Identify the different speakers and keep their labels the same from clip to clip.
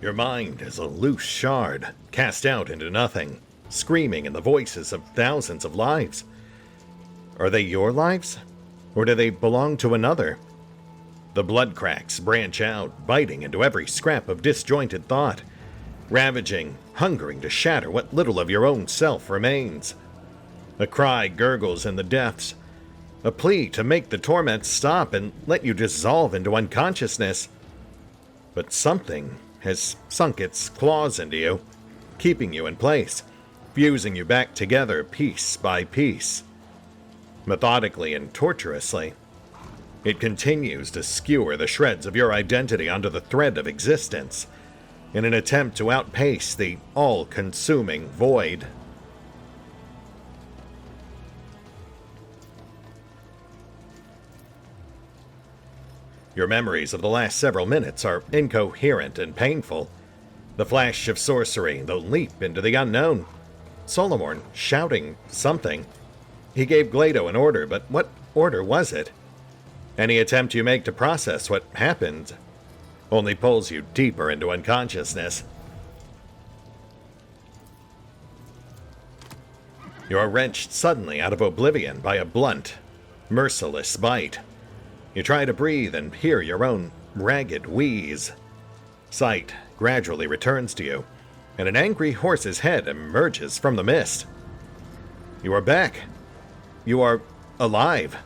Speaker 1: Your mind is a loose shard, cast out into nothing, screaming in the voices of thousands of lives. Are they your lives? Or do they belong to another? The blood cracks branch out, biting into every scrap of disjointed thought, ravaging, hungering to shatter what little of your own self remains. A cry gurgles in the depths, a plea to make the torment stop and let you dissolve into unconsciousness. But something has sunk its claws into you, keeping you in place, fusing you back together piece by piece. Methodically and tortuously, it continues to skewer the shreds of your identity onto the thread of existence, in an attempt to outpace the all-consuming void. Your memories of the last several minutes are incoherent and painful. The flash of sorcery, the leap into the unknown. Solomorn shouting something. He gave Glado an order, but what order was it? Any attempt you make to process what happened only pulls you deeper into unconsciousness. You are wrenched suddenly out of oblivion by a blunt, merciless bite. You try to breathe and hear your own ragged wheeze. Sight gradually returns to you, and an angry horse's head emerges from the mist. You are back. You are alive.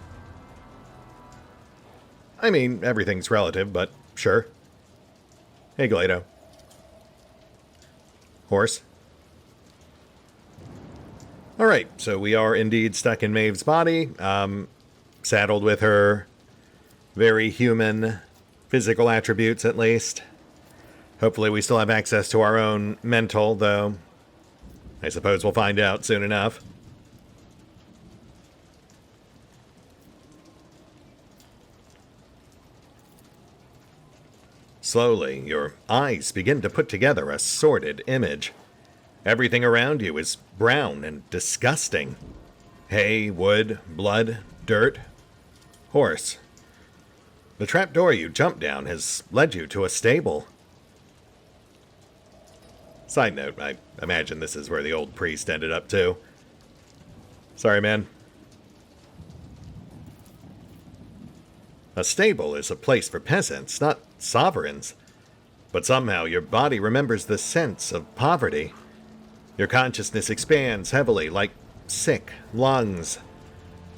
Speaker 1: I mean, everything's relative, but sure. Hey, Glado. Horse. Alright, so we are indeed stuck in Maeve's body, saddled with her very human physical attributes, at least. Hopefully we still have access to our own mental, though I suppose we'll find out soon enough. Slowly, your eyes begin to put together a sordid image. Everything around you is brown and disgusting. Hay, wood, blood, dirt, horse. The trapdoor you jumped down has led you to a stable. Side note, I imagine this is where the old priest ended up too. Sorry, man. A stable is a place for peasants, not sovereigns. But somehow your body remembers the sense of poverty. Your consciousness expands heavily like sick lungs.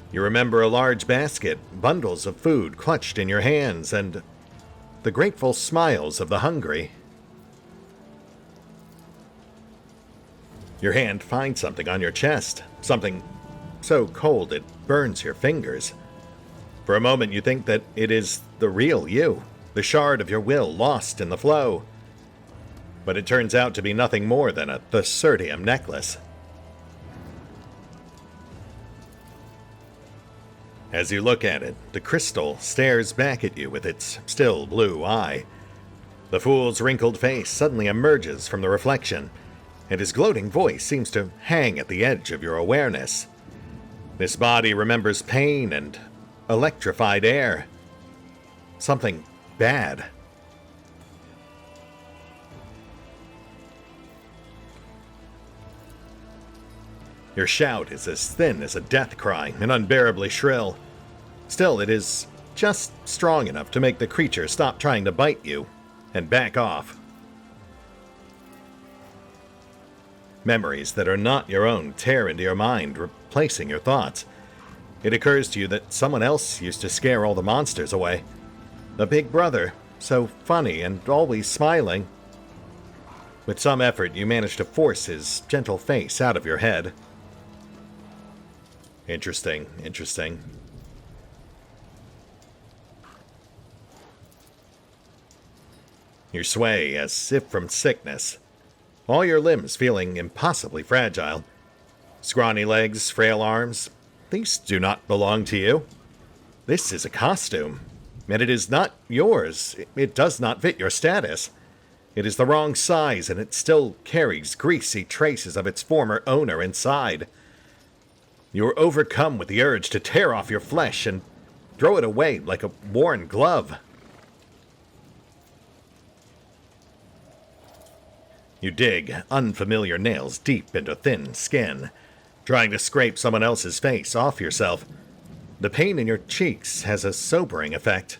Speaker 1: You remember a large basket, bundles of food clutched in your hands, and the grateful smiles of the hungry. Your hand finds something on your chest, something so cold it burns your fingers. For a moment you think that it is the real you, the shard of your will lost in the flow. But it turns out to be nothing more than a Thacertium necklace. As you look at it, the crystal stares back at you with its still blue eye. The fool's wrinkled face suddenly emerges from the reflection, and his gloating voice seems to hang at the edge of your awareness. This body remembers pain and electrified air. Something bad. Your shout is as thin as a death cry and unbearably shrill. Still, it is just strong enough to make the creature stop trying to bite you and back off. Memories that are not your own tear into your mind, replacing your thoughts. It occurs to you that someone else used to scare all the monsters away. The big brother, so funny and always smiling. With some effort, you manage to force his gentle face out of your head. Interesting. You sway as if from sickness, all your limbs feeling impossibly fragile. Scrawny legs, frail arms, these do not belong to you. This is a costume, and it is not yours. It does not fit your status. It is the wrong size, and it still carries greasy traces of its former owner inside. You are overcome with the urge to tear off your flesh and throw it away like a worn glove. You dig unfamiliar nails deep into thin skin, trying to scrape someone else's face off yourself. The pain in your cheeks has a sobering effect.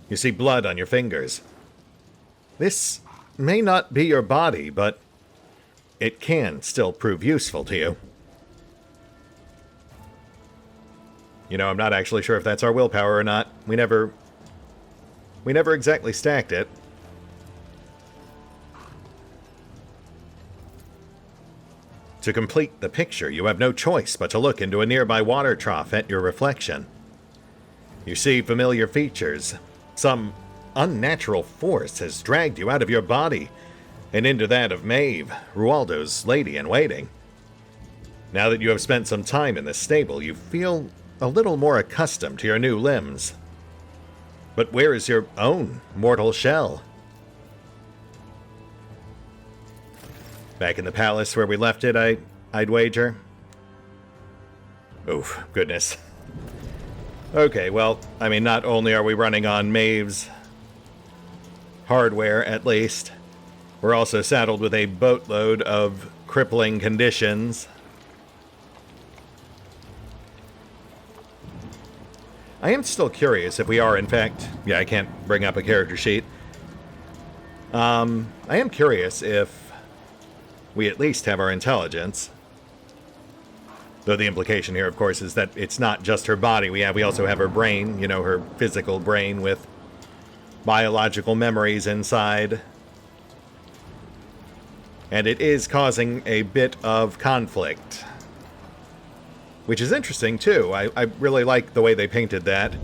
Speaker 1: You see blood on your fingers. This may not be your body, but it can still prove useful to you. You know, I'm not actually sure if that's our willpower or not. We never exactly stacked it. To complete the picture, you have no choice but to look into a nearby water trough at your reflection. You see familiar features. Some unnatural force has dragged you out of your body and into that of Maeve, Rualdo's lady-in-waiting. Now that you have spent some time in this stable, you feel a little more accustomed to your new limbs. But where is your own mortal shell? Back in the palace where we left it, I'd wager. Oof, goodness. Okay, well, I mean, not only are we running on Maeve's hardware, at least, we're also saddled with a boatload of crippling conditions. I am still curious if we are, in fact... Yeah, I can't bring up a character sheet. I am curious if we at least have our intelligence. Though the implication here, of course, is that it's not just her body we have. We also have her brain, you know, her physical brain with biological memories inside. And it is causing a bit of conflict. Which is interesting, too. I really like the way they painted that.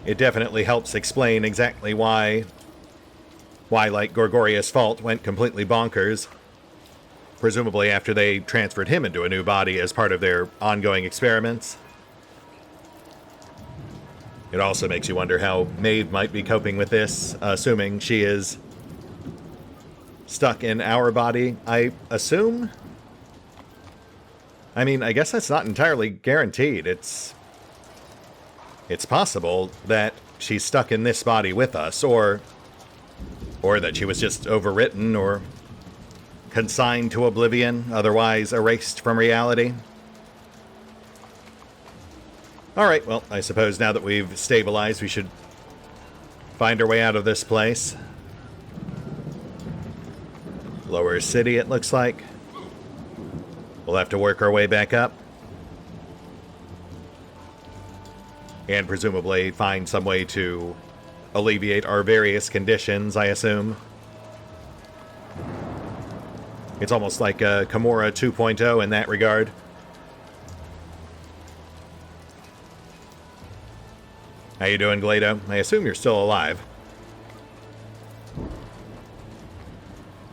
Speaker 1: It definitely helps explain exactly why, like, Gorgoria's Fault went completely bonkers. Presumably after they transferred him into a new body as part of their ongoing experiments. It also makes you wonder how Maeve might be coping with this, assuming she is stuck in our body, I assume? I mean, I guess that's not entirely guaranteed. It's possible that she's stuck in this body with us, or that she was just overwritten or consigned to oblivion, otherwise erased from reality. Alright, well, I suppose now that we've stabilized, we should find our way out of this place. Lower city, it looks like. We'll have to work our way back up. And presumably find some way to alleviate our various conditions, I assume. It's almost like a Kimura 2.0 in that regard. How you doing, Glado? I assume you're still alive.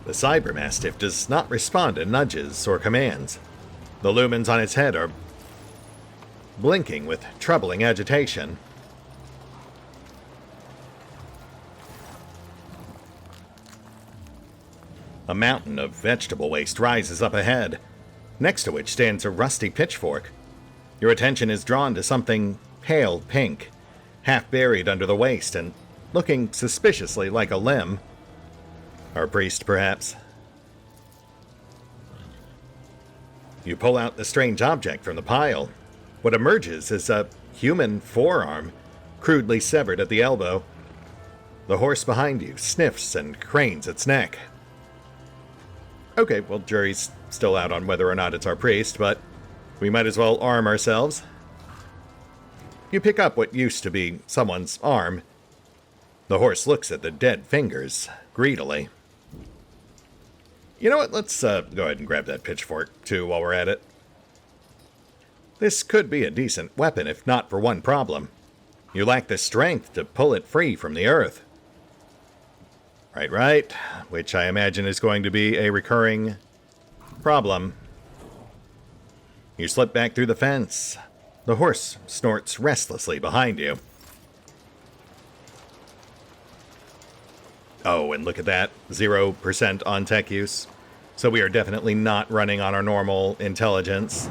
Speaker 1: The Cybermastiff does not respond to nudges or commands. The lumens on its head are blinking with troubling agitation. A mountain of vegetable waste rises up ahead, next to which stands a rusty pitchfork. Your attention is drawn to something pale pink, half buried under the waste and looking suspiciously like a limb. Our priest, perhaps. You pull out the strange object from the pile. What emerges is a human forearm, crudely severed at the elbow. The horse behind you sniffs and cranes its neck. Okay, well, jury's still out on whether or not it's our priest, but we might as well arm ourselves. You pick up what used to be someone's arm. The horse looks at the dead fingers greedily. You know what, let's go ahead and grab that pitchfork, too, while we're at it. This could be a decent weapon, if not for one problem. You lack the strength to pull it free from the earth. Right, which I imagine is going to be a recurring problem. You slip back through the fence. The horse snorts restlessly behind you. Oh, and look at that. 0% on tech use. So we are definitely not running on our normal intelligence.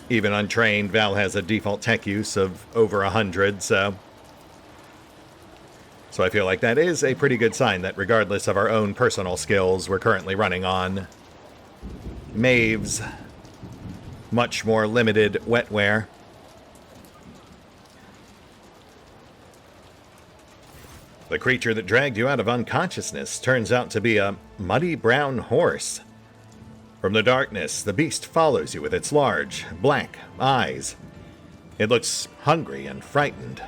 Speaker 1: Even untrained, Val has a default tech use of over 100, so So I feel like that is a pretty good sign that regardless of our own personal skills, we're currently running on Maeve's much more limited wetware. The creature that dragged you out of unconsciousness turns out to be a muddy brown horse. From the darkness, the beast follows you with its large, black eyes. It looks hungry and frightened.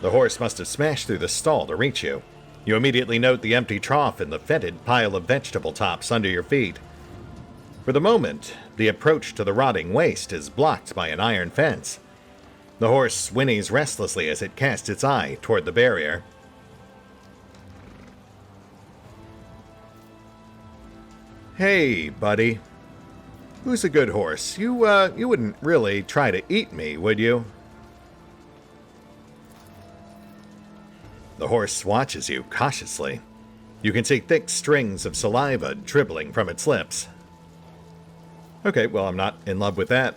Speaker 1: The horse must have smashed through the stall to reach you. You immediately note the empty trough and the fetid pile of vegetable tops under your feet. For the moment, the approach to the rotting waste is blocked by an iron fence. The horse whinnies restlessly as it casts its eye toward the barrier. Hey, buddy. Who's a good horse? You wouldn't really try to eat me, would you? The horse watches you cautiously. You can see thick strings of saliva dribbling from its lips. Okay, well, I'm not in love with that.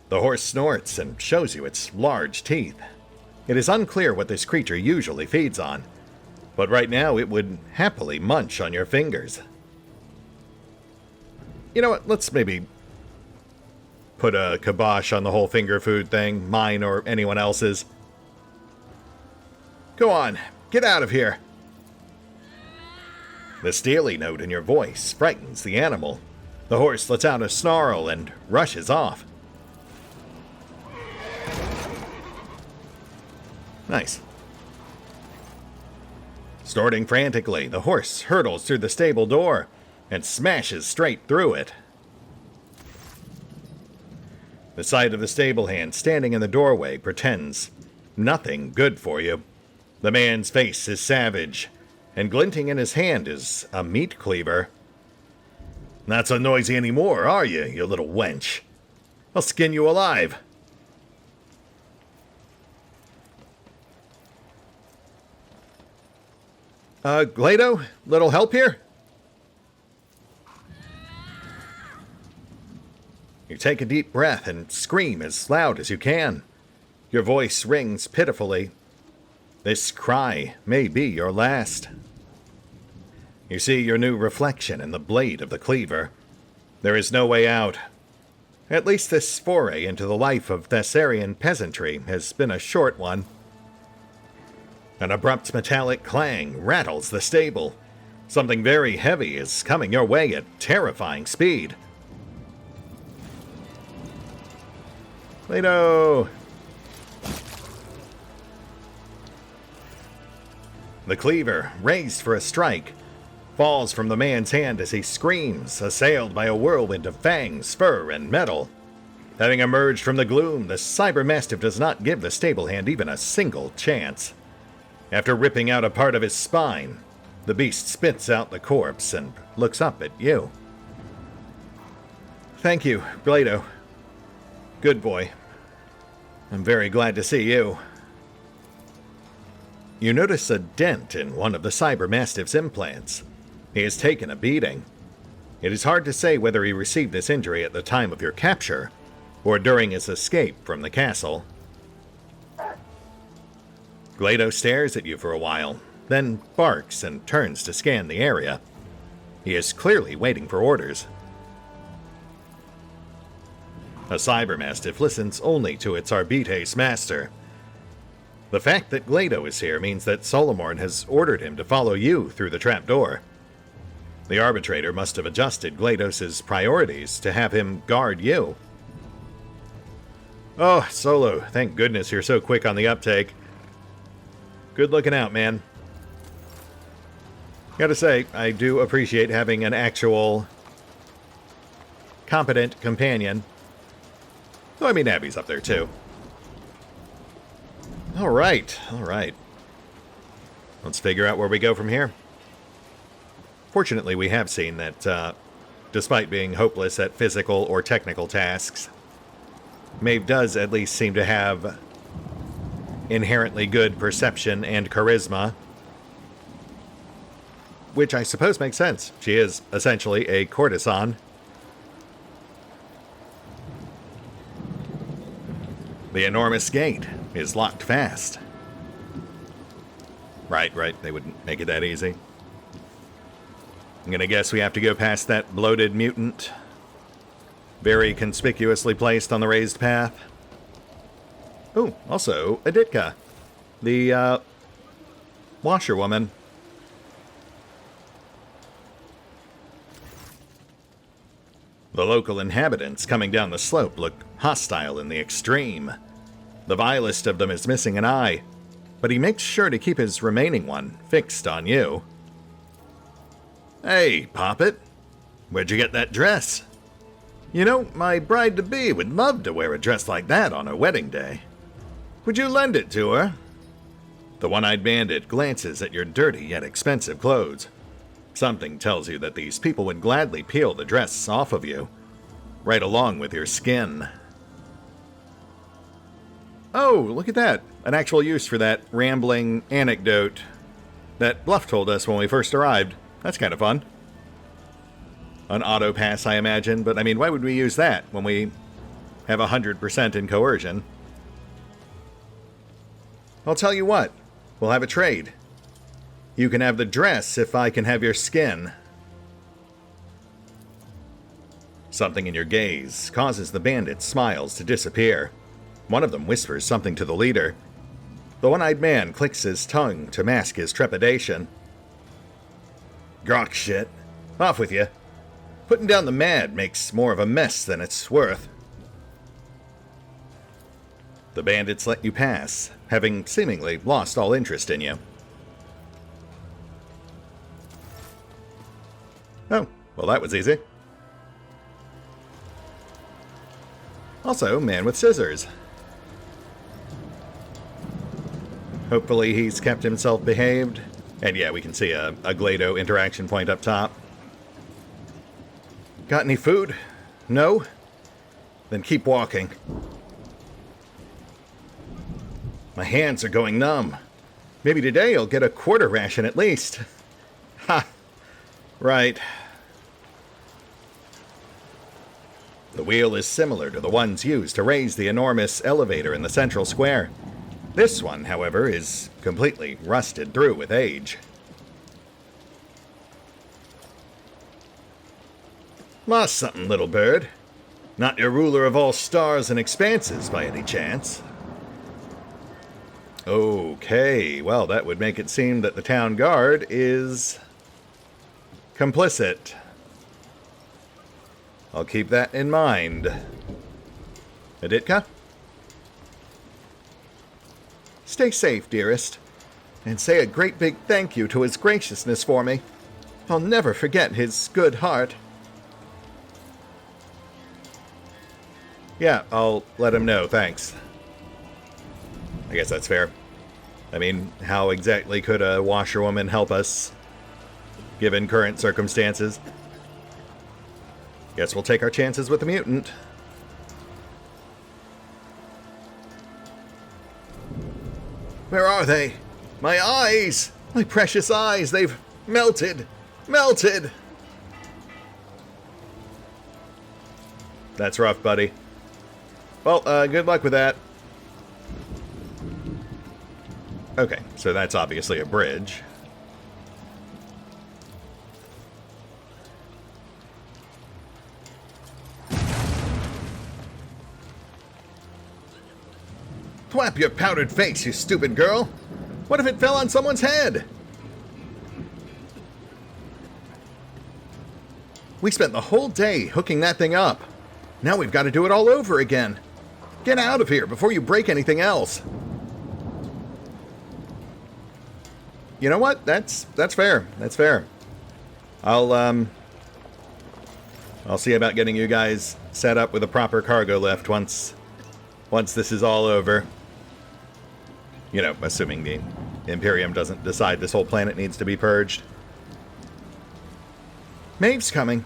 Speaker 1: The horse snorts and shows you its large teeth. It is unclear what this creature usually feeds on, but right now it would happily munch on your fingers. You know what, let's maybe put a kibosh on the whole finger food thing, mine or anyone else's. Go on, get out of here. The steely note in your voice frightens the animal. The horse lets out a snarl and rushes off. Nice. Snorting frantically, the horse hurtles through the stable door and smashes straight through it. The sight of the stable hand standing in the doorway pretends nothing good for you. The man's face is savage, and glinting in his hand is a meat cleaver. Not so noisy anymore, are you, you little wench? I'll skin you alive. Glado, little help here? You take a deep breath and scream as loud as you can. Your voice rings pitifully. This cry may be your last. You see your new reflection in the blade of the cleaver. There is no way out. At least this foray into the life of Thessarian peasantry has been a short one. An abrupt metallic clang rattles the stable. Something very heavy is coming your way at terrifying speed. Glado! The cleaver, raised for a strike, falls from the man's hand as he screams, assailed by a whirlwind of fangs, fur, and metal. Having emerged from the gloom, the cybermastiff does not give the stable hand even a single chance. After ripping out a part of his spine, the beast spits out the corpse and looks up at you. Thank you, Glado. Good boy. I'm very glad to see you. You notice a dent in one of the cybermastiff's implants. He has taken a beating. It is hard to say whether he received this injury at the time of your capture, or during his escape from the castle. Glado stares at you for a while, then barks and turns to scan the area. He is clearly waiting for orders. A cybermastiff listens only to its Arbite's master. The fact that Glado is here means that Solomorn has ordered him to follow you through the trapdoor. The arbitrator must have adjusted Glados' priorities to have him guard you. Oh, Solo, thank goodness you're so quick on the uptake. Good looking out, man. Gotta say, I do appreciate having an actual competent companion. Though, I mean, Abby's up there, too. Alright. Let's figure out where we go from here. Fortunately, we have seen that, despite being hopeless at physical or technical tasks, Maeve does at least seem to have inherently good perception and charisma, which I suppose makes sense. She is essentially a courtesan. The enormous gate is locked fast. Right, they wouldn't make it that easy. I'm gonna guess we have to go past that bloated mutant. Very conspicuously placed on the raised path. Oh, also, Aditka. The, washerwoman. The local inhabitants coming down the slope look hostile in the extreme. The vilest of them is missing an eye, but he makes sure to keep his remaining one fixed on you. Hey, Poppet. Where'd you get that dress? You know, my bride-to-be would love to wear a dress like that on her wedding day. Would you lend it to her? The one-eyed bandit glances at your dirty yet expensive clothes. Something tells you that these people would gladly peel the dress off of you, right along with your skin. Oh, look at that. An actual use for that rambling anecdote that Bluff told us when we first arrived. That's kind of fun. An auto pass, I imagine, but I mean, why would we use that when we have 100% in coercion? I'll tell you what, we'll have a trade. You can have the dress if I can have your skin. Something in your gaze causes the bandit's smiles to disappear. One of them whispers something to the leader. The one-eyed man clicks his tongue to mask his trepidation. Grok shit. Off with you. Putting down the mad makes more of a mess than it's worth. The bandits let you pass, having seemingly lost all interest in you. Oh, well that was easy. Also, man with scissors. Hopefully he's kept himself behaved. And yeah, we can see a Glado interaction point up top. Got any food? No? Then keep walking. My hands are going numb. Maybe today I'll get a quarter ration at least. Ha! Right. The wheel is similar to the ones used to raise the enormous elevator in the central square. This one, however, is completely rusted through with age. Lost something, little bird. Not your ruler of all stars and expanses, by any chance. Okay, well, that would make it seem that the town guard is complicit. I'll keep that in mind. Aditka? Stay safe, dearest, and say a great big thank you to his graciousness for me. I'll never forget his good heart. Yeah, I'll let him know, thanks. I guess that's fair. I mean, how exactly could a washerwoman help us, given current circumstances? Guess we'll take our chances with the mutant. Where are they? My eyes! My precious eyes! They've melted! Melted! That's rough, buddy. Well, good luck with that. Okay, so that's obviously a bridge. Thwap your powdered face, you stupid girl! What if it fell on someone's head? We spent the whole day hooking that thing up. Now we've got to do it all over again. Get out of here before you break anything else. You know what? That's fair. That's fair. I'll see about getting you guys set up with a proper cargo lift once this is all over. You know, assuming the Imperium doesn't decide this whole planet needs to be purged. Maeve's coming.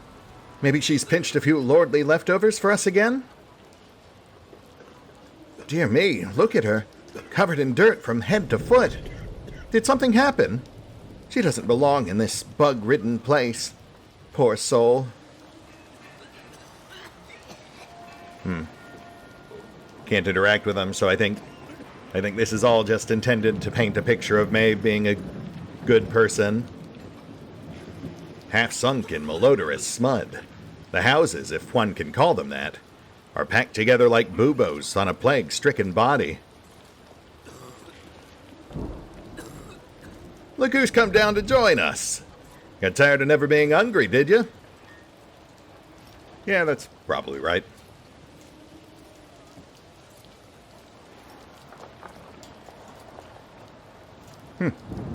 Speaker 1: Maybe she's pinched a few lordly leftovers for us again? Dear me, look at her. Covered in dirt from head to foot. Did something happen? She doesn't belong in this bug-ridden place. Poor soul. Can't can't interact with them, so I think this is all just intended to paint a picture of Maeve being a good person. Half sunk in malodorous smud, the houses, if one can call them that, are packed together like buboes on a plague-stricken body. Look who's come down to join us. Got tired of never being hungry, did you? Yeah, that's probably right.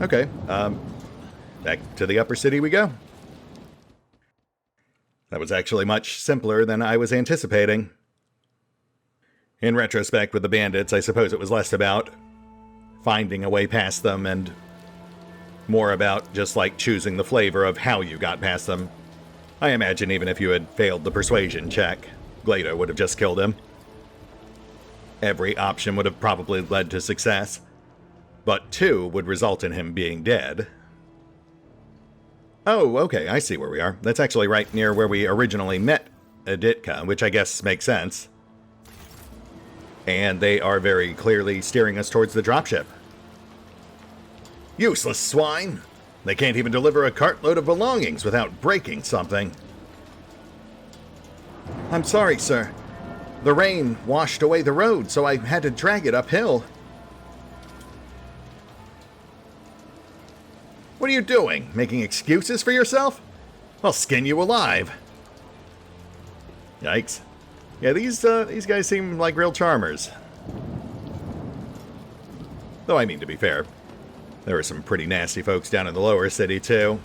Speaker 1: Okay, back to the upper city we go. That was actually much simpler than I was anticipating. In retrospect with the bandits, I suppose it was less about finding a way past them and more about just like choosing the flavor of how you got past them. I imagine even if you had failed the persuasion check, Glado would have just killed him. Every option would have probably led to success, but 2 would result in him being dead. Oh, okay, I see where we are. That's actually right near where we originally met Editka, which I guess makes sense. And they are very clearly steering us towards the dropship. Useless swine! They can't even deliver a cartload of belongings without breaking something. I'm sorry, sir. The rain washed away the road, so I had to drag it uphill. What are you doing? Making excuses for yourself? I'll skin you alive. Yikes. Yeah, these guys seem like real charmers. Though, I mean, to be fair, there were some pretty nasty folks down in the lower city, too.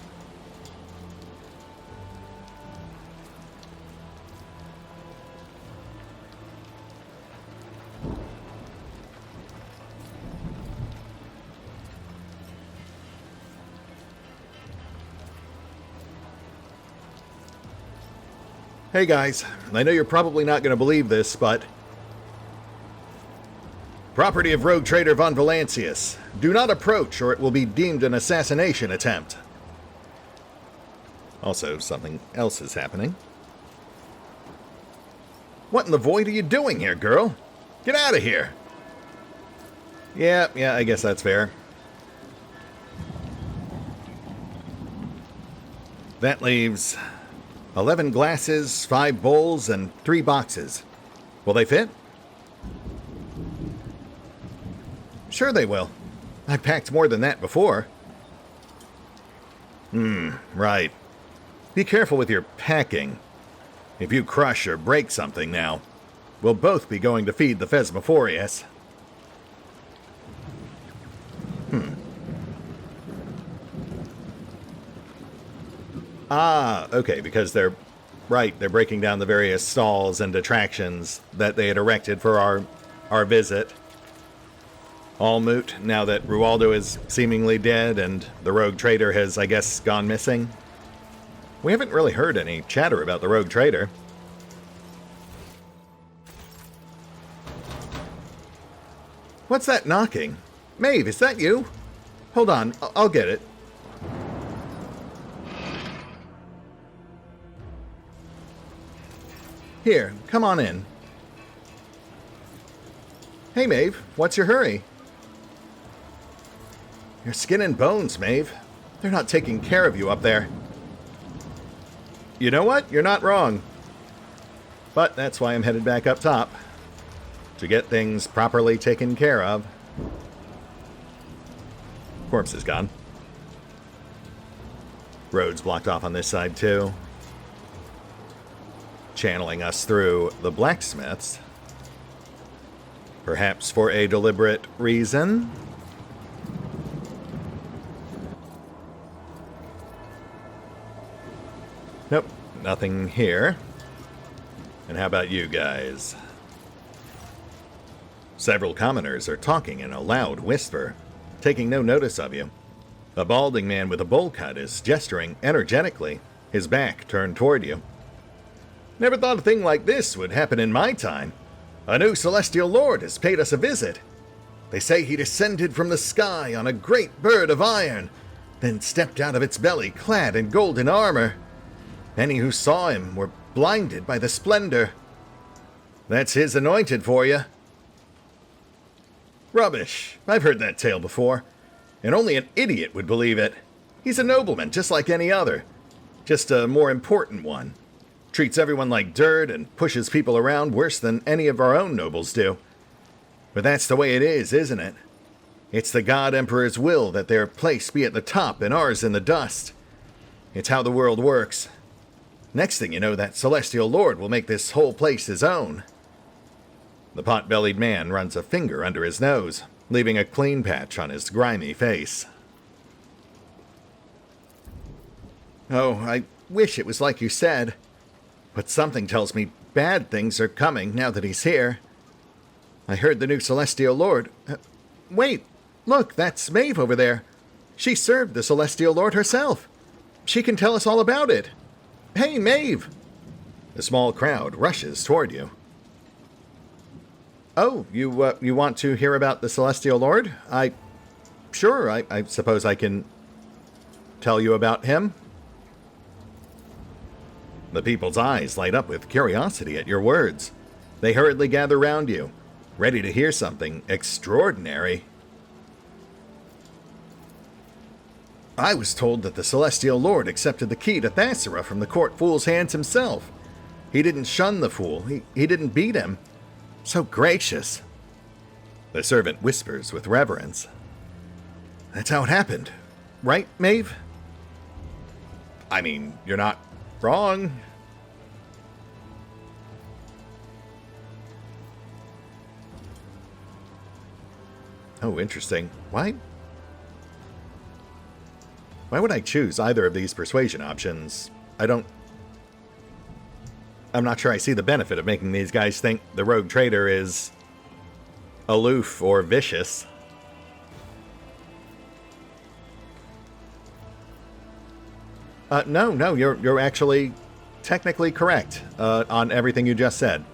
Speaker 1: Hey guys, I know you're probably not going to believe this, but... Property of rogue trader von Valancius. Do not approach or it will be deemed an assassination attempt. Also, something else is happening. What in the void are you doing here, girl? Get out of here! Yeah, I guess that's fair. That leaves 11 glasses, 5 bowls, and 3 boxes. Will they fit? Sure they will. I've packed more than that before. Right. Be careful with your packing. If you crush or break something now, we'll both be going to feed the Phasmophorius. Ah, okay, because they're breaking down the various stalls and attractions that they had erected for our visit. All moot now that Rualdo is seemingly dead and the rogue trader has, I guess, gone missing. We haven't really heard any chatter about the rogue trader. What's that knocking? Maeve, is that you? Hold on, I'll get it. Here, come on in. Hey, Maeve, what's your hurry? Your skin and bones, Maeve. They're not taking care of you up there. You know what? You're not wrong. But that's why I'm headed back up top. To get things properly taken care of. Corpse is gone. Road's blocked off on this side, too. Channeling us through the blacksmiths. Perhaps for a deliberate reason? Nope, nothing here. And how about you guys? Several commoners are talking in a loud whisper, taking no notice of you. A balding man with a bowl cut is gesturing energetically, his back turned toward you. Never thought a thing like this would happen in my time. A new celestial lord has paid us a visit. They say he descended from the sky on a great bird of iron, then stepped out of its belly clad in golden armor. Many who saw him were blinded by the splendor. That's his anointed for you. Rubbish. I've heard that tale before. And only an idiot would believe it. He's a nobleman, just like any other. Just a more important one. Treats everyone like dirt and pushes people around worse than any of our own nobles do. But that's the way it is, isn't it? It's the God Emperor's will that their place be at the top and ours in the dust. It's how the world works. Next thing you know, that Celestial Lord will make this whole place his own. The pot-bellied man runs a finger under his nose, leaving a clean patch on his grimy face. Oh, I wish it was like you said. But something tells me bad things are coming now that he's here. I heard the new Celestial Lord... wait, look, that's Maeve over there. She served the Celestial Lord herself. She can tell us all about it. Hey, Maeve! The small crowd rushes toward you. Oh, you want to hear about the Celestial Lord? Sure, I suppose I can tell you about him. The people's eyes light up with curiosity at your words. They hurriedly gather round you, ready to hear something extraordinary. I was told that the Celestial Lord accepted the key to Thasera from the court fool's hands himself. He didn't shun the fool. He didn't beat him. So gracious. The servant whispers with reverence. That's how it happened. Right, Maeve? I mean, you're not wrong. Oh, interesting. Why would I choose either of these persuasion options? I'm not sure I see the benefit of making these guys think the rogue trader is aloof or vicious. No, you're actually technically correct on everything you just said.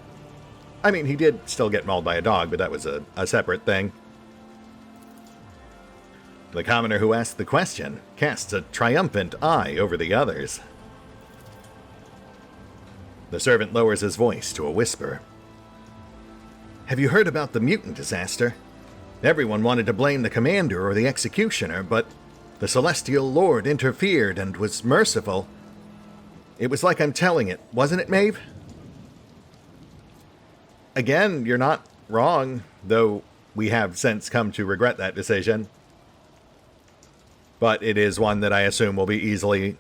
Speaker 1: I mean, he did still get mauled by a dog, but that was a separate thing. The commoner who asked the question casts a triumphant eye over the others. The servant lowers his voice to a whisper. Have you heard about the mutant disaster? Everyone wanted to blame the commander or the executioner, but the Celestial Lord interfered and was merciful. It was like I'm telling it, wasn't it, Maeve? Again, you're not wrong, though we have since come to regret that decision. But it is one that I assume will be easily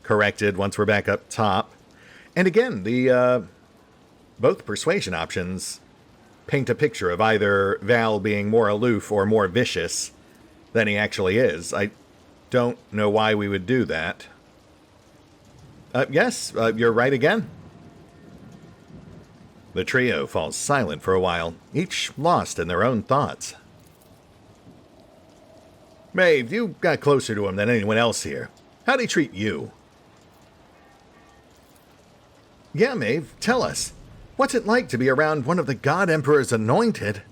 Speaker 1: corrected once we're back up top. And again, the both persuasion options paint a picture of either Val being more aloof or more vicious than he actually is. I don't know why we would do that. Yes, you're right again. The trio falls silent for a while, each lost in their own thoughts. Maeve, you got closer to him than anyone else here. How'd he treat you? Yeah, Maeve, tell us. What's it like to be around one of the God Emperor's anointed?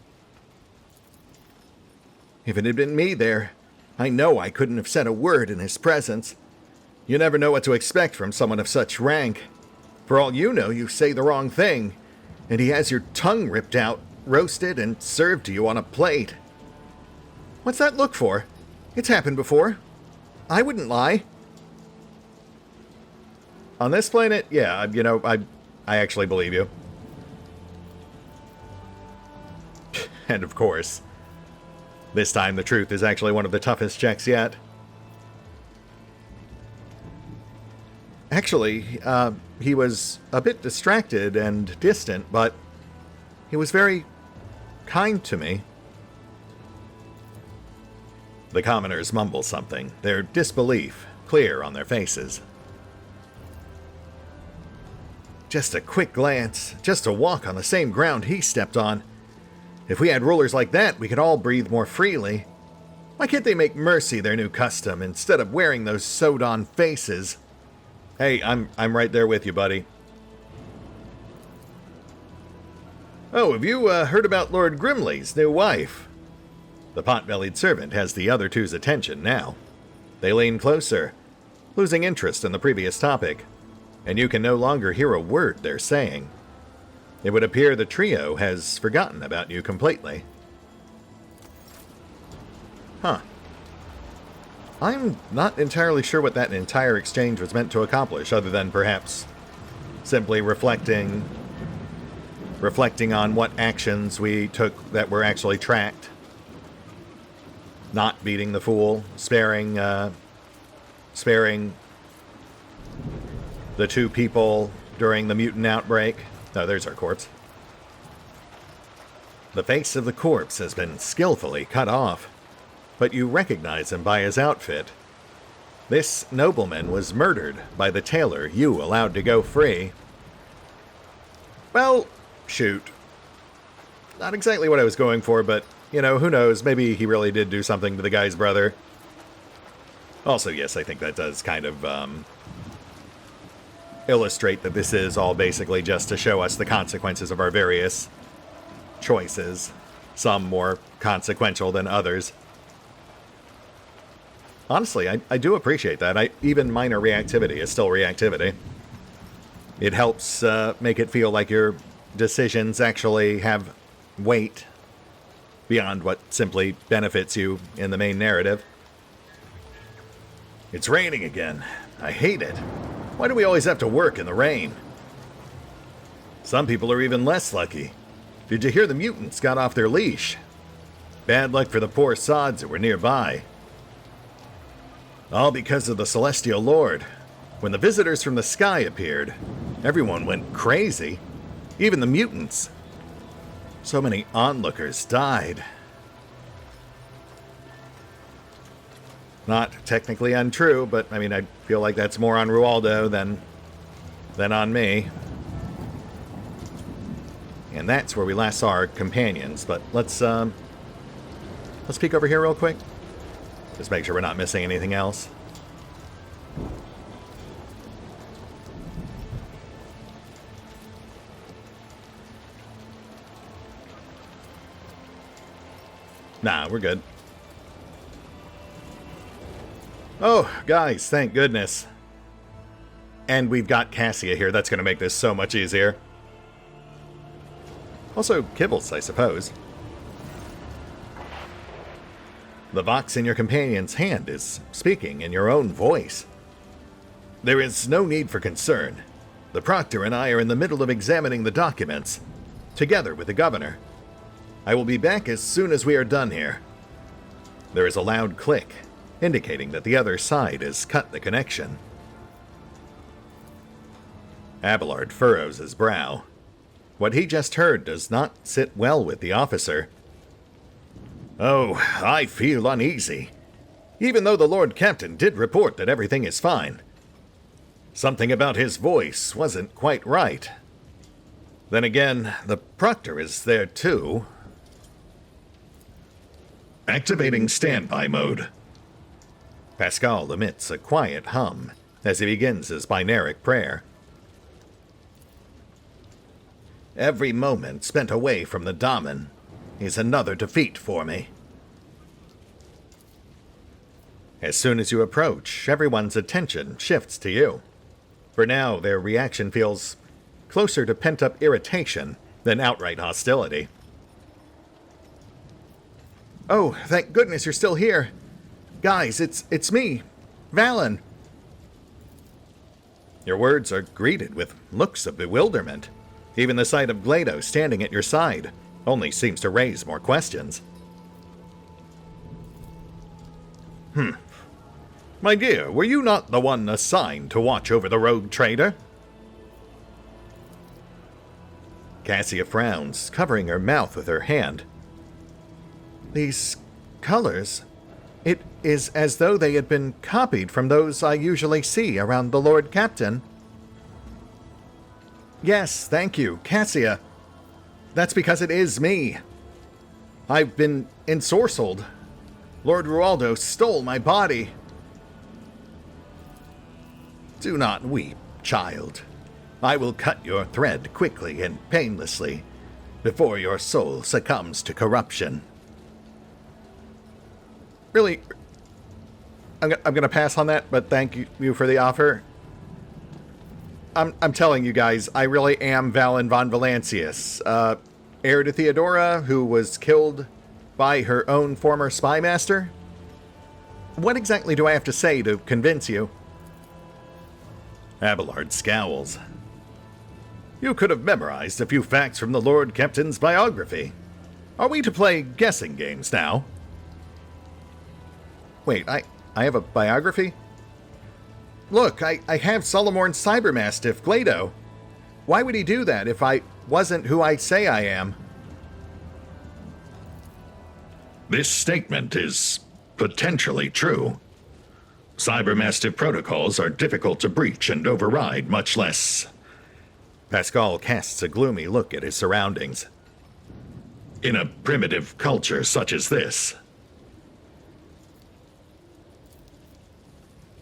Speaker 1: If it had been me there, I know I couldn't have said a word in his presence. You never know what to expect from someone of such rank. For all you know, you say the wrong thing, and he has your tongue ripped out, roasted, and served to you on a plate. What's that look for? It's happened before. I wouldn't lie. On this planet, yeah, you know, I actually believe you. And of course, this time the truth is actually one of the toughest checks yet. Actually, he was a bit distracted and distant, but he was very kind to me. The commoners mumble something, their disbelief clear on their faces. Just a quick glance, just a walk on the same ground he stepped on. If we had rulers like that, we could all breathe more freely. Why can't they make mercy their new custom instead of wearing those sewed-on faces? Hey, I'm right there with you, buddy. Oh, have you heard about Lord Grimley's new wife? The pot-bellied servant has the other two's attention now. They lean closer, losing interest in the previous topic, and you can no longer hear a word they're saying. It would appear the trio has forgotten about you completely. Huh. I'm not entirely sure what that entire exchange was meant to accomplish, other than perhaps simply reflecting on what actions we took that were actually tracked. Not beating the fool, sparing the two people during the mutant outbreak. Oh, there's our corpse. The face of the corpse has been skillfully cut off, but you recognize him by his outfit. This nobleman was murdered by the tailor you allowed to go free. Well, shoot. Not exactly what I was going for, but, you know, who knows, maybe he really did do something to the guy's brother. Also, yes, I think that does kind of, illustrate that this is all basically just to show us the consequences of our various choices, some more consequential than others. Honestly, I do appreciate that. Even minor reactivity is still reactivity. It helps make it feel like your decisions actually have weight beyond what simply benefits you in the main narrative. It's raining again. I hate it. Why do we always have to work in the rain? Some people are even less lucky. Did you hear the mutants got off their leash? Bad luck for the poor sods that were nearby. All because of the Celestial Lord. When the visitors from the sky appeared, everyone went crazy. Even the mutants. So many onlookers died. Not technically untrue, but I mean, I feel like that's more on Rualdo than on me. And that's where we last saw our companions, but let's peek over here real quick. Just make sure we're not missing anything else. Nah, we're good. Oh, guys, thank goodness. And we've got Cassia here. That's going to make this so much easier. Also, Kibbles, I suppose. The Vox in your companion's hand is speaking in your own voice. There is no need for concern. The Proctor and I are in the middle of examining the documents, together with the Governor. I will be back as soon as we are done here. There is a loud click, indicating that the other side has cut the connection. Abelard furrows his brow. What he just heard does not sit well with the officer. Oh, I feel uneasy. Even though the Lord Captain did report that everything is fine. Something about his voice wasn't quite right. Then again, the Proctor is there too. Activating standby mode. Pascal emits a quiet hum as he begins his binaric prayer. Every moment spent away from the Daemon is another defeat for me. As soon as you approach, everyone's attention shifts to you. For now, their reaction feels closer to pent-up irritation than outright hostility. Oh, thank goodness you're still here. Guys, it's me, Valen. Your words are greeted with looks of bewilderment. Even the sight of Glado standing at your side only seems to raise more questions. My dear, were you not the one assigned to watch over the rogue trader? Cassia frowns, covering her mouth with her hand. These colors, it is as though they had been copied from those I usually see around the Lord Captain. Yes, thank you, Cassia. That's because it is me. I've been ensorcelled. Lord Rualdo stole my body. Do not weep, child. I will cut your thread quickly and painlessly before your soul succumbs to corruption. Really, I'm going to pass on that, but thank you for the offer. I'm telling you guys, I really am Valen von Valancius, heir to Theodora, who was killed by her own former spy master. What exactly do I have to say to convince you? Abelard scowls. You could have memorized a few facts from the Lord Captain's biography. Are we to play guessing games now? Wait, I have a biography? Look, I have Solomorn's Cybermastiff, Glado. Why would he do that if I wasn't who I say I am?
Speaker 2: This statement is potentially true. Cybermastiff protocols are difficult to breach and override, much less...
Speaker 1: Pascal casts a gloomy look at his surroundings.
Speaker 2: In a primitive culture such as this.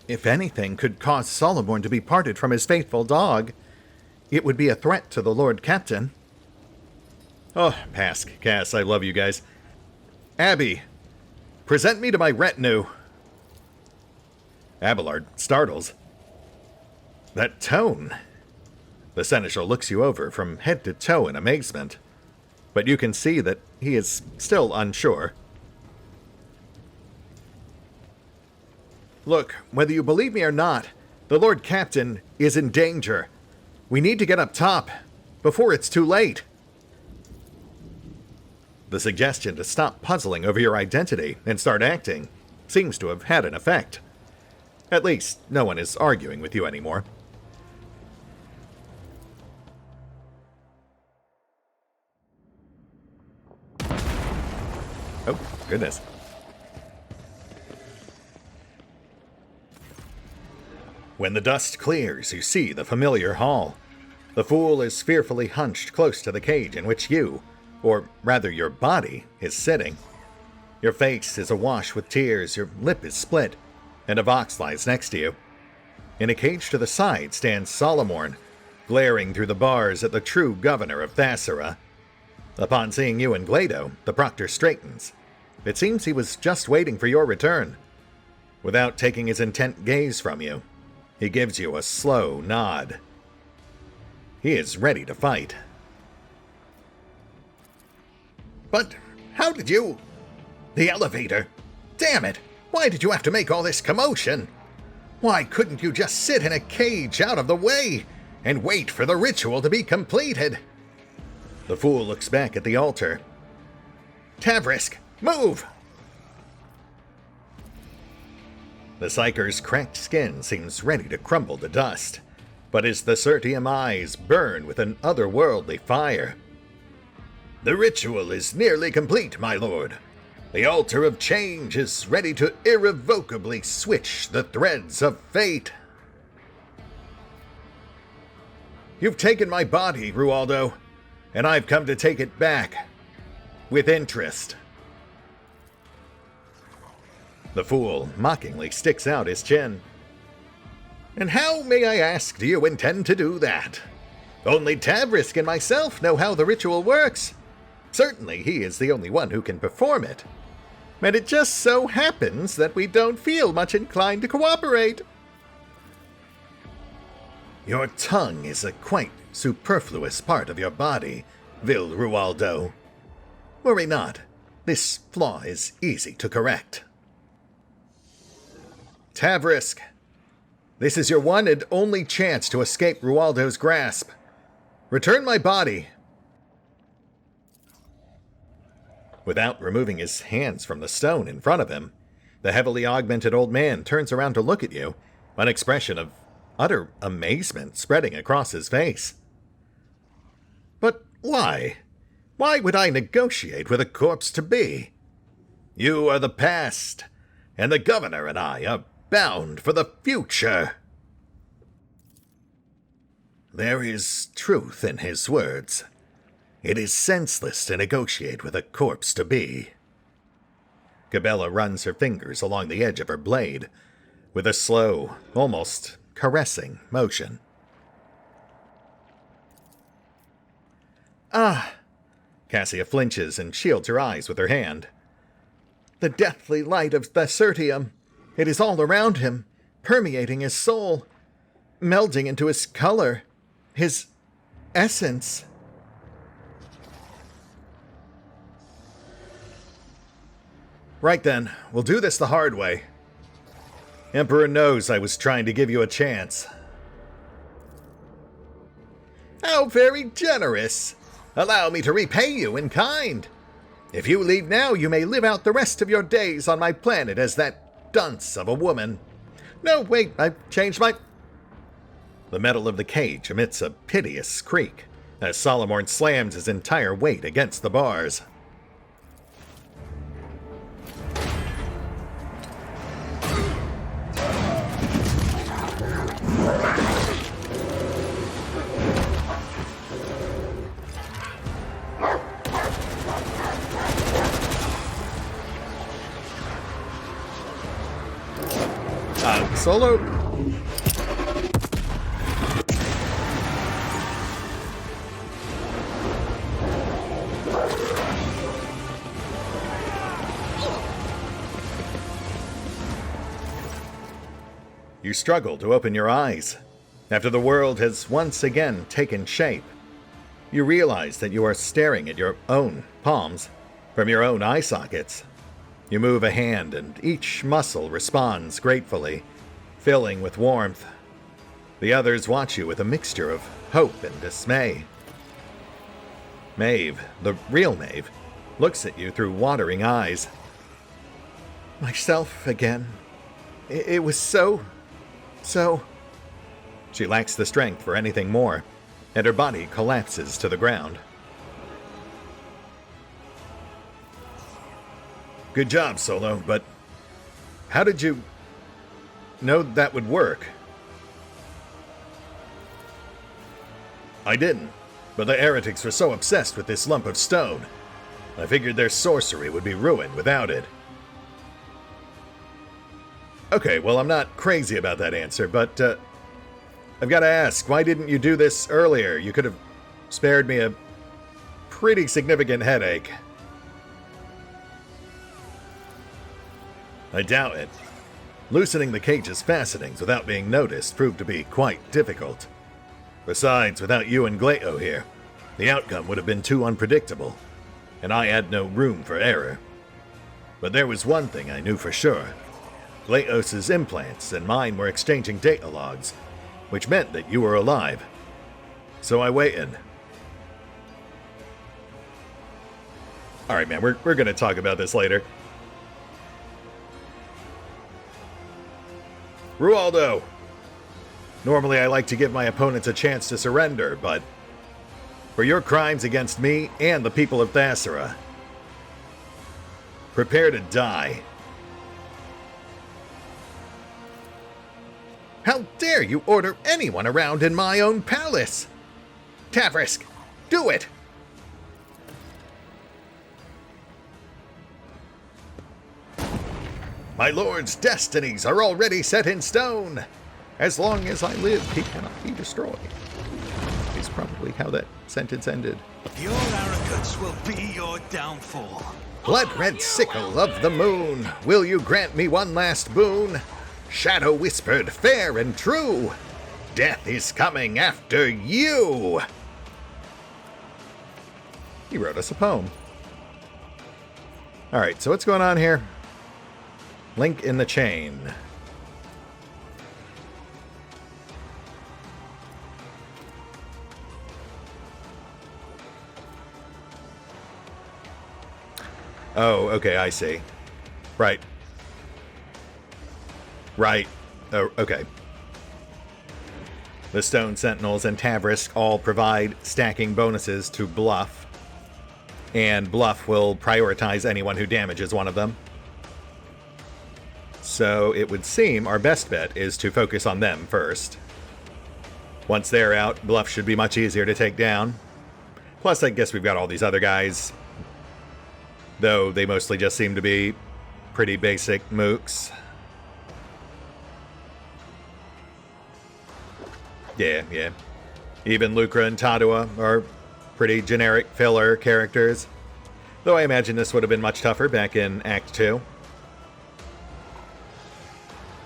Speaker 1: If anything could cause Solomon to be parted from his faithful dog, it would be a threat to the Lord Captain. Oh, Pask, Cass, I love you guys. Abby, present me to my retinue. Abelard startles. That tone. The Seneschal looks you over from head to toe in amazement, but you can see that he is still unsure. Look, whether you believe me or not, the Lord Captain is in danger. We need to get up top before it's too late. The suggestion to stop puzzling over your identity and start acting seems to have had an effect. At least, no one is arguing with you anymore. Oh, goodness. When the dust clears, you see the familiar hall. The fool is fearfully hunched close to the cage in which you, or rather your body, is sitting. Your face is awash with tears, your lip is split, and a Vox lies next to you. In a cage to the side stands Solomorn, glaring through the bars at the true governor of Thasara. Upon seeing you and Glado, the proctor straightens. It seems he was just waiting for your return. Without taking his intent gaze from you, he gives you a slow nod. He is ready to fight. But how did you... The elevator. Damn it! Why did you have to make all this commotion? Why couldn't you just sit in a cage out of the way and wait for the ritual to be completed? The fool looks back at the altar. Tavrisk, move! The Psyker's cracked skin seems ready to crumble to dust, but his Thacertium eyes burn with an otherworldly fire. The ritual is nearly complete, my lord. The altar of change is ready to irrevocably switch the threads of fate. You've taken my body, Rualdo, and I've come to take it back. With interest. The fool mockingly sticks out his chin. And how, may I ask, do you intend to do that? Only Tavrisk and myself know how the ritual works. Certainly he is the only one who can perform it. And it just so happens that we don't feel much inclined to cooperate. Your tongue is a quite superfluous part of your body, Vil Rualdo. Worry not, this flaw is easy to correct. Tavrisk, this is your one and only chance to escape Rualdo's grasp. Return my body. Without removing his hands from the stone in front of him, the heavily augmented old man turns around to look at you, an expression of utter amazement spreading across his face. But why? Why would I negotiate with a corpse-to-be? You are the past, and the governor and I are bound for the future. There is truth in his words. It is senseless to negotiate with a corpse-to-be. Gabella runs her fingers along the edge of her blade, with a slow, almost caressing motion. Ah! Cassia flinches and shields her eyes with her hand. The deathly light of Thacertium. It is all around him, permeating his soul, melding into his color, his essence. Right then, we'll do this the hard way. Emperor knows I was trying to give you a chance. How very generous! Allow me to repay you in kind. If you leave now, you may live out the rest of your days on my planet as that dunce of a woman. No, wait, I've changed my... The metal of the cage emits a piteous creak as Solomorn slams his entire weight against the bars. Solo? You struggle to open your eyes. After the world has once again taken shape, you realize that you are staring at your own palms from your own eye sockets. You move a hand and each muscle responds gratefully, filling with warmth. The others watch you with a mixture of hope and dismay. Maeve, the real Maeve, looks at you through watering eyes. Myself again. It was so... She lacks the strength for anything more, and her body collapses to the ground. Good job, Solo, but how did you know that would work? I didn't, but the heretics were so obsessed with this lump of stone. I figured their sorcery would be ruined without it. Okay, well, I'm not crazy about that answer, but I've got to ask, why didn't you do this earlier? You could have spared me a pretty significant headache. I doubt it. Loosening the cage's fastenings without being noticed proved to be quite difficult. Besides, without you and Glaio here, the outcome would have been too unpredictable, and I had no room for error. But there was one thing I knew for sure. Glaos's implants and mine were exchanging data logs, which meant that you were alive. So I waited. Alright, man, we're gonna talk about this later. Rualdo! Normally I like to give my opponents a chance to surrender, but for your crimes against me and the people of Thasara, prepare to die. How dare you order anyone around in my own palace? Tavrisk, do it! My lord's destinies are already set in stone. As long as I live, he cannot be destroyed. Is probably how that sentence ended.
Speaker 3: Your arrogance will be your downfall.
Speaker 1: Blood-red sickle of the moon, will you grant me one last boon? Shadow whispered, fair and true, death is coming after you. He wrote us a poem. Alright, so what's going on here? Link in the chain. Oh, okay, I see. Right. Right. Oh, okay. The Stone Sentinels and Tavrisk all provide stacking bonuses to Bluff, and Bluff will prioritize anyone who damages one of them. So it would seem our best bet is to focus on them first. Once they're out, Bluff should be much easier to take down. Plus, I guess we've got all these other guys, though they mostly just seem to be pretty basic mooks. Yeah. Even Lucra and Tadua are pretty generic filler characters, though I imagine this would have been much tougher back in Act 2.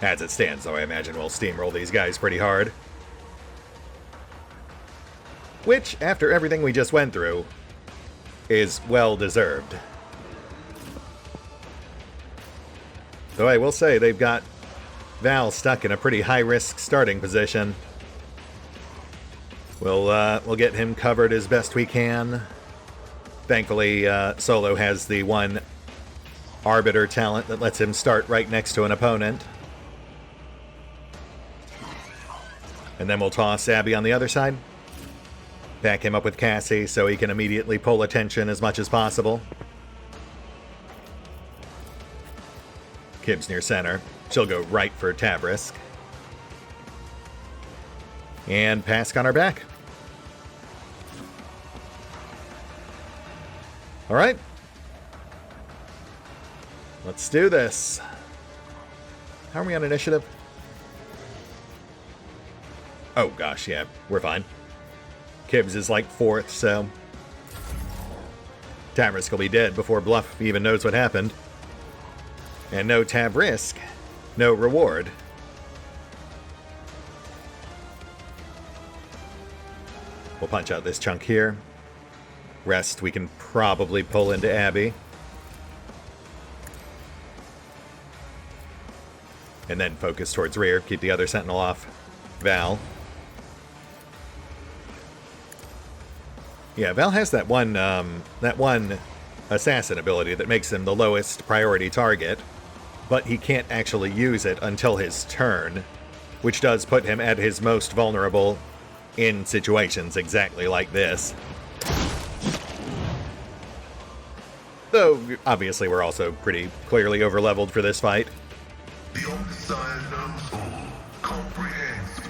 Speaker 1: As it stands, though, I imagine we'll steamroll these guys pretty hard. Which, after everything we just went through, is well-deserved. Though I will say they've got Val stuck in a pretty high-risk starting position. We'll get him covered as best we can. Thankfully, Solo has the one Arbiter talent that lets him start right next to an opponent. And then we'll toss Abby on the other side. Back him up with Cassie so he can immediately pull attention as much as possible. Kib's near center. She'll go right for Tavrisk. And Pask on our back. All right. Let's do this. How are we on initiative? Oh gosh, yeah, we're fine. Kibs is like 4th, so Tavrisk will be dead before Bluff even knows what happened. And no Tavrisk, no reward. We'll punch out this chunk here. Rest we can probably pull into Abby. And then focus towards rear, keep the other sentinel off Val. Yeah, Val has that one assassin ability that makes him the lowest priority target, but he can't actually use it until his turn, which does put him at his most vulnerable in situations exactly like this. Though, obviously, we're also pretty clearly overleveled for this fight.
Speaker 4: The Omnissiah knows all, comprehends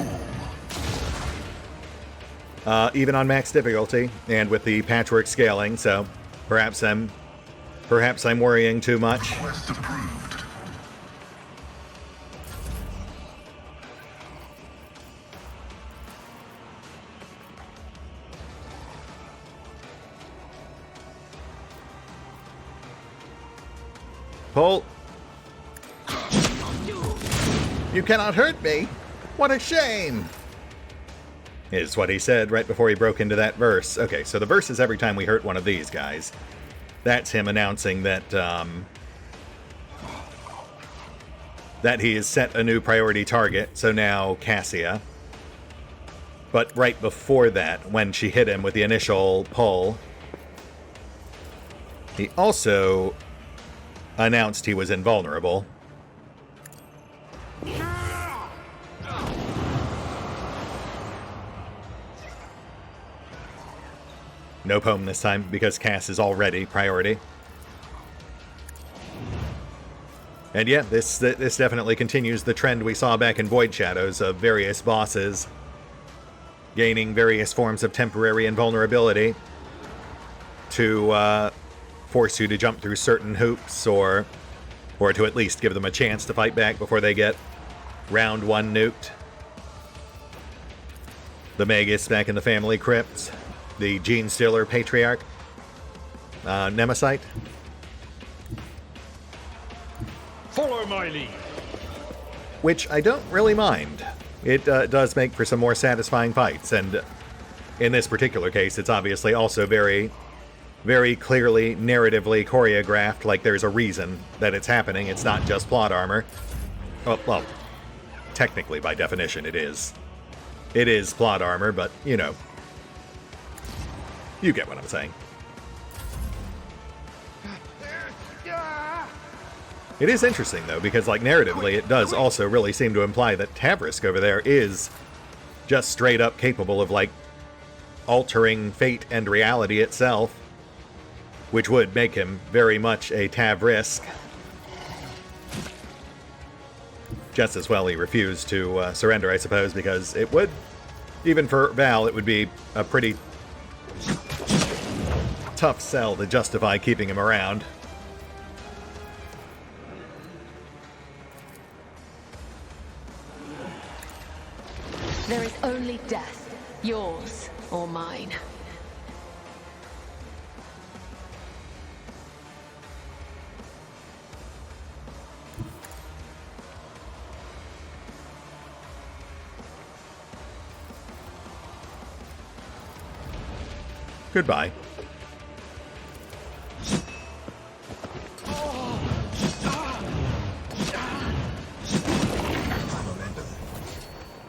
Speaker 4: all.
Speaker 1: Even on max difficulty, and with the patchwork scaling, so perhaps I'm worrying too much.
Speaker 4: Quest approved.
Speaker 1: Pull. You cannot hurt me. What a shame. Is what he said right before he broke into that verse. Okay, so the verse is every time we hurt one of these guys. That's him announcing that that he has set a new priority target, so now Cassia. But right before that, when she hit him with the initial pull, he also announced he was invulnerable. No poem this time, because Cass is already priority. And yeah, this definitely continues the trend we saw back in Void Shadows of various bosses gaining various forms of temporary invulnerability to force you to jump through certain hoops, or to at least give them a chance to fight back before they get round 1 nuked. The Magus back in the family crypt. The Gene Stealer Patriarch. Nemesite.
Speaker 5: Follow my lead.
Speaker 1: Which I don't really mind. It does make for some more satisfying fights, and in this particular case, it's obviously also very, very clearly narratively choreographed, like there's a reason that it's happening. It's not just plot armor. Well, technically, by definition, it is. It is plot armor, but, you know, you get what I'm saying. It is interesting, though, because, like, narratively, it does also really seem to imply that Tavrisk over there is just straight up capable of, like, altering fate and reality itself, which would make him very much a Tavrisk. Just as well he refused to surrender, I suppose, because it would, even for Val, it would be a pretty tough sell to justify keeping him around.
Speaker 6: There is only death, yours or mine.
Speaker 1: Goodbye.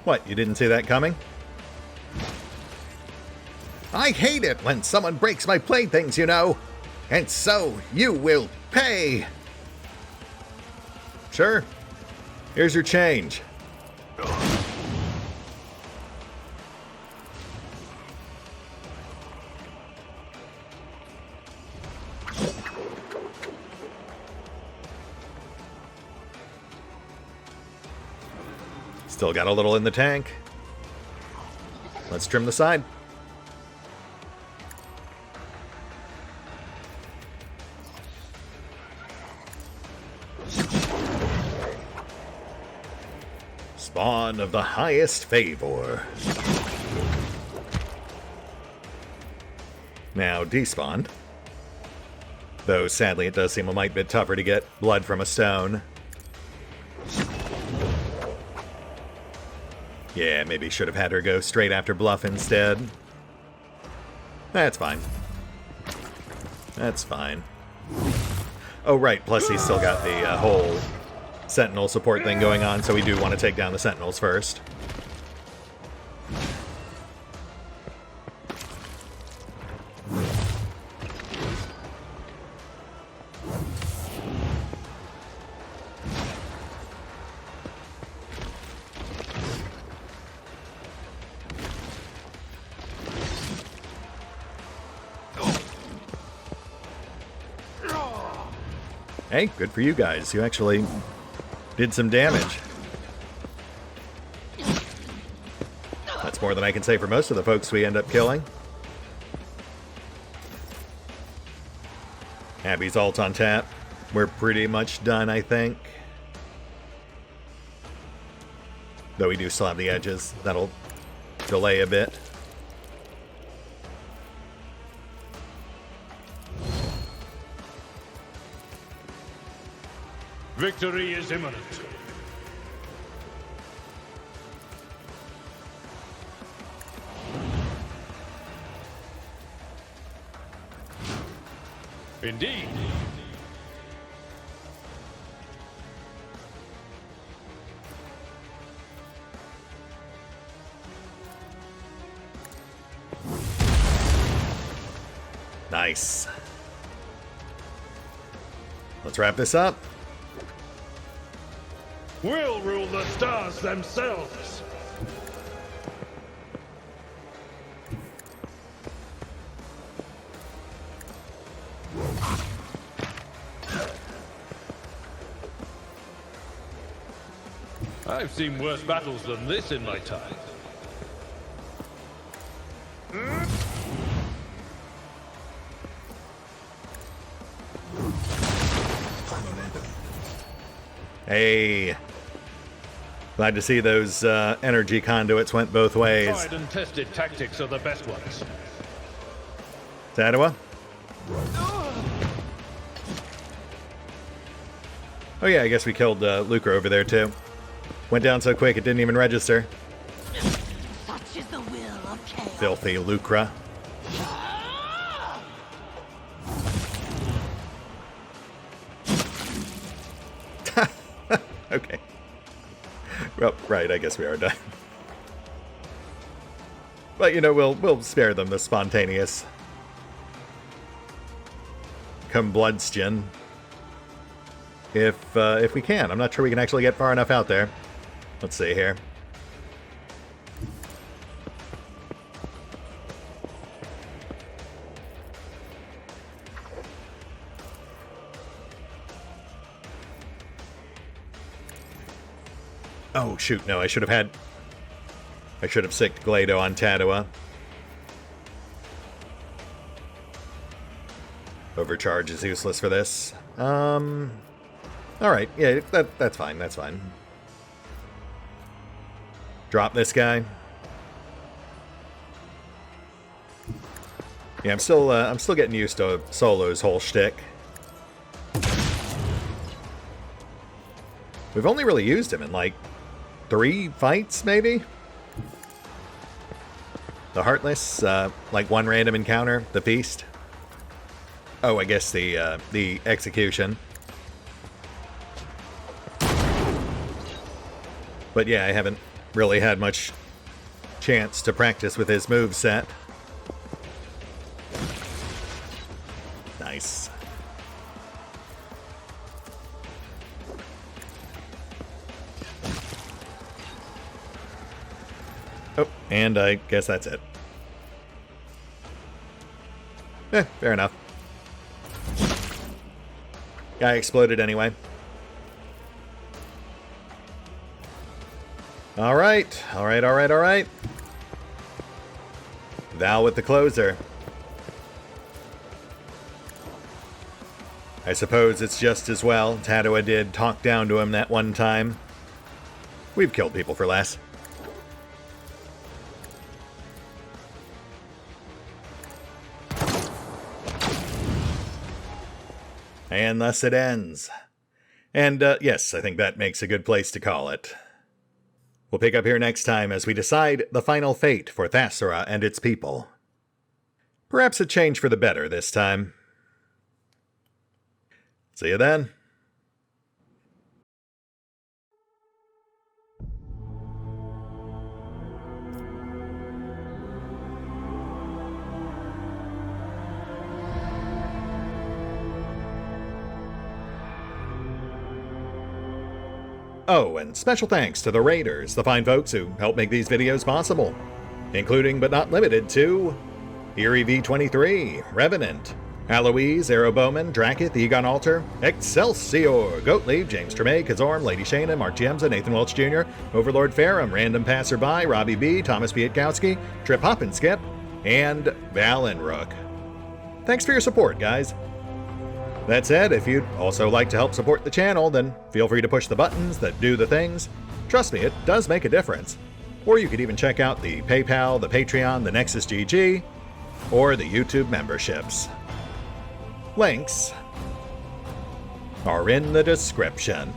Speaker 1: What, you didn't see that coming? I hate it when someone breaks my playthings, you know. And so you will pay. Sure. Here's your change. Still got a little in the tank. Let's trim the side. Spawn of the highest favor. Now despawned. Though sadly it does seem a mite bit tougher to get blood from a stone. Yeah, maybe should have had her go straight after Bluff instead. That's fine. That's fine. Oh, right, plus he's still got the whole Sentinel support thing going on, so we do want to take down the Sentinels first. Hey, good for you guys. You actually did some damage. That's more than I can say for most of the folks we end up killing. Abby's ult on tap. We're pretty much done, I think. Though we do still have the edges. That'll delay a bit.
Speaker 5: Victory is imminent. Indeed.
Speaker 1: Nice. Let's wrap this up.
Speaker 5: We'll rule the stars themselves. I've seen worse battles than this in my time.
Speaker 1: Hey. Glad to see those energy conduits went both ways.
Speaker 5: Tried and tested tactics are the best ones.
Speaker 1: Tadawa? Oh yeah, I guess we killed Lucre over there too. Went down so quick it didn't even register.
Speaker 6: Such is the will of chaos.
Speaker 1: Filthy Lucre. Okay. Well, right, I guess we are done. But you know, we'll spare them the spontaneous combustion if we can. I'm not sure we can actually get far enough out there. Let's see here. Oh, shoot, no, I should have sicked Glado on Tadawa. Overcharge is useless for this. Alright, yeah, that's fine, that's fine. Drop this guy. Yeah, I'm still getting used to Solo's whole shtick. We've only really used him in, like, 3 fights, maybe? The Heartless, like one random encounter, the Feast. Oh, I guess the Execution. But yeah, I haven't really had much chance to practice with his moveset. Nice. Oh, and I guess that's it. Fair enough. Guy exploded anyway. Alright. Val with the closer. I suppose it's just as well Tadua did talk down to him that one time. We've killed people for less. And thus it ends. And yes, I think that makes a good place to call it. We'll pick up here next time as we decide the final fate for Thasura and its people. Perhaps a change for the better this time. See you then. Oh, and special thanks to the Raiders, the fine folks who help make these videos possible, including but not limited to Erie V23, Revenant, Alois, Arrow Bowman, Drakiith, EgonAlter, Exsellsior, Gottlieb, James Trimmier, Kazorm, Lady Shayna, Mark Giemza, Nathan Welch Jr., OverlordPherom, RandomPassrby, RobbyB, Tomasz Piątkowski, Triphoppenskip, and Valinrook. Thanks for your support, guys. That said, if you'd also like to help support the channel, then feel free to push the buttons that do the things. Trust me, it does make a difference. Or you could even check out the PayPal, the Patreon, the Nexus GG, or the YouTube memberships. Links are in the description.